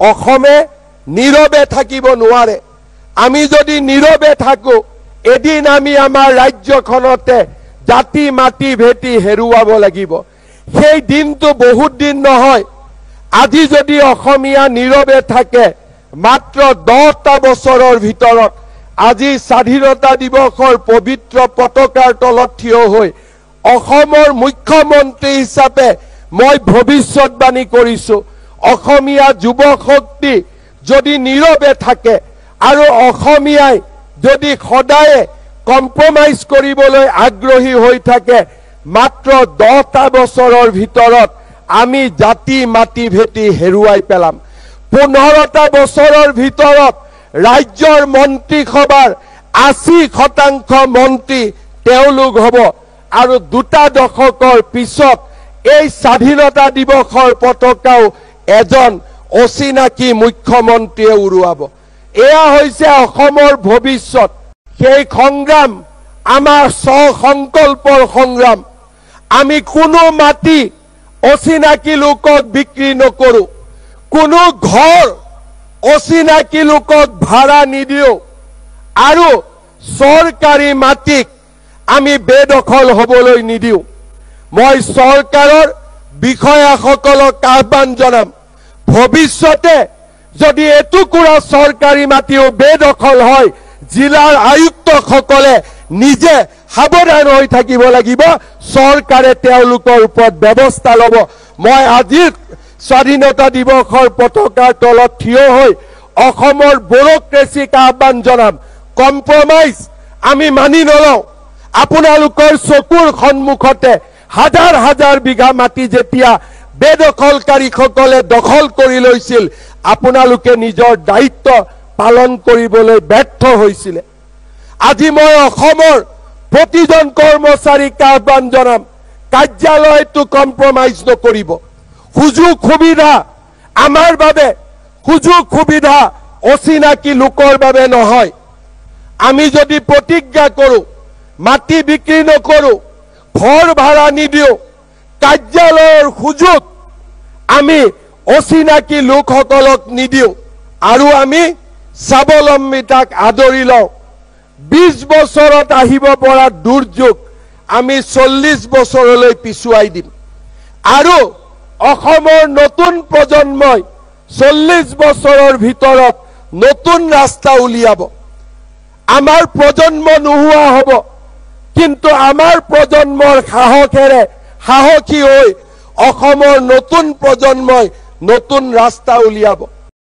অসমে নীৰৱে থাকিব নোৱাৰে। আমি যদি নীৰৱে থাকো এদিন আমি আমাৰ ৰাজ্যখনতে জাতি মাটি ভেটি হেৰুৱাব লাগিব। সেই দিনটো বহুত দিন নহয়। আজি যদি অসমীয়া নীৰৱে থাকে মাত্ৰ 10টা বছৰৰ ভিতৰত আজি স্বাধীনতা দিৱসৰ পবিত্ৰ পতাকাৰ তলত থিয় হৈ অসমৰ মুখ্যমন্ত্ৰী হিচাপে মই ভৱিষ্যতবাণী কৰিছো, অসমীয়া যুৱ শক্তি যদি নীৰৱে থাকে আৰু অসমীয়াই যদি সদায় কম্প্ৰমাইজ কৰিবলৈ আগ্ৰহী হৈ থাকে মাত্ৰ 10টা বছৰৰ ভিতৰত আমি জাতি মাটি ভেটি হেৰুৱাই পেলাম। 15টা বছৰৰ ভিতৰত ৰাজ্যৰ মন্ত্ৰীসভাৰ 80% মন্ত্ৰী তেওঁলোক হ'ব আৰু 2টা দশকৰ পিছত এই স্বাধীনতা দিৱসৰ পতাকাও এজন অচিনাকি মুখ্যমন্ত্ৰীয়ে উৰুৱাব। এয়া হৈছে অসমৰ ভৱিষ্যত। সেই সংগ্ৰাম আমাৰ সংকল্পৰ সংগ্ৰাম। আমি কোনো মাটি অচিনাকি লোকক বিক্ৰী নকৰো, কোনো ঘৰ অচিনাকি লোকক ভাড়া নিদিও আৰু চৰকাৰী মাটিক আমি বেদখল হ'বলৈ নিদিও। মই চৰকাৰৰ বিষয়াসকলক আহ্বান জনাম, ভৱিষ্যতে যদি এটুকুৰা চৰকাৰী মাটিও বেদখল হয় জিলাৰ আয়ুক্তসকলে নিজে সাৱধান হৈ থাকিব লাগিব, চৰকাৰে তেওঁলোকৰ ওপৰত ব্যৱস্থা ল'ব। মই আজিৰ স্বাধীনতা দিৱসৰ পতাকাৰ তলত থিয় হৈ অসমৰ ব্যুৰক্ৰেচিক আহ্বান জনাম, কম্প্ৰমাইজ আমি মানি নলওঁ। আপোনালোকৰ চকুৰ সন্মুখতে হাজাৰ হাজাৰ বিঘা মাটি যেতিয়া বেদখলকাৰীসকলে দখল কৰি লৈছিল আপোনালোকে নিজৰ দায়িত্ব পালন কৰিবলৈ ব্যৰ্থ হৈছিলে। আজি মই অসমৰ প্ৰতিজন কৰ্মচাৰীক আহ্বান জনাম, কাৰ্যালয়টো কম্প্ৰমাইজ নকৰিব। সুযোগ সুবিধা আমাৰ বাবে, সুযোগ সুবিধা অচিনাকি লোকৰ বাবে নহয়। আমি যদি প্ৰতিজ্ঞা কৰো মাটি বিক্ৰী নকৰো, ঘৰ ভাড়া নিদিও, কাৰ্যালয়ৰ সুযোগ আমি অচিনাকি লোকসকলক নিদিও আৰু আমি স্বাৱলম্বিতাক আদৰি লওঁ, 20 বছৰত আহিব পৰা দুৰ্যোগ আমি 40 বছৰলৈ পিছুৱাই দিম আৰু অসমৰ নতুন প্ৰজন্মই 40 বছৰৰ ভিতৰত নতুন ৰাস্তা উলিয়াব। আমাৰ প্ৰজন্ম নোহোৱা হ'ব, কিন্তু আমাৰ প্ৰজন্মৰ সাহসেৰে সাহসী হৈ অসমৰ নতুন প্ৰজন্মই নতুন ৰাস্তা উলিয়াব।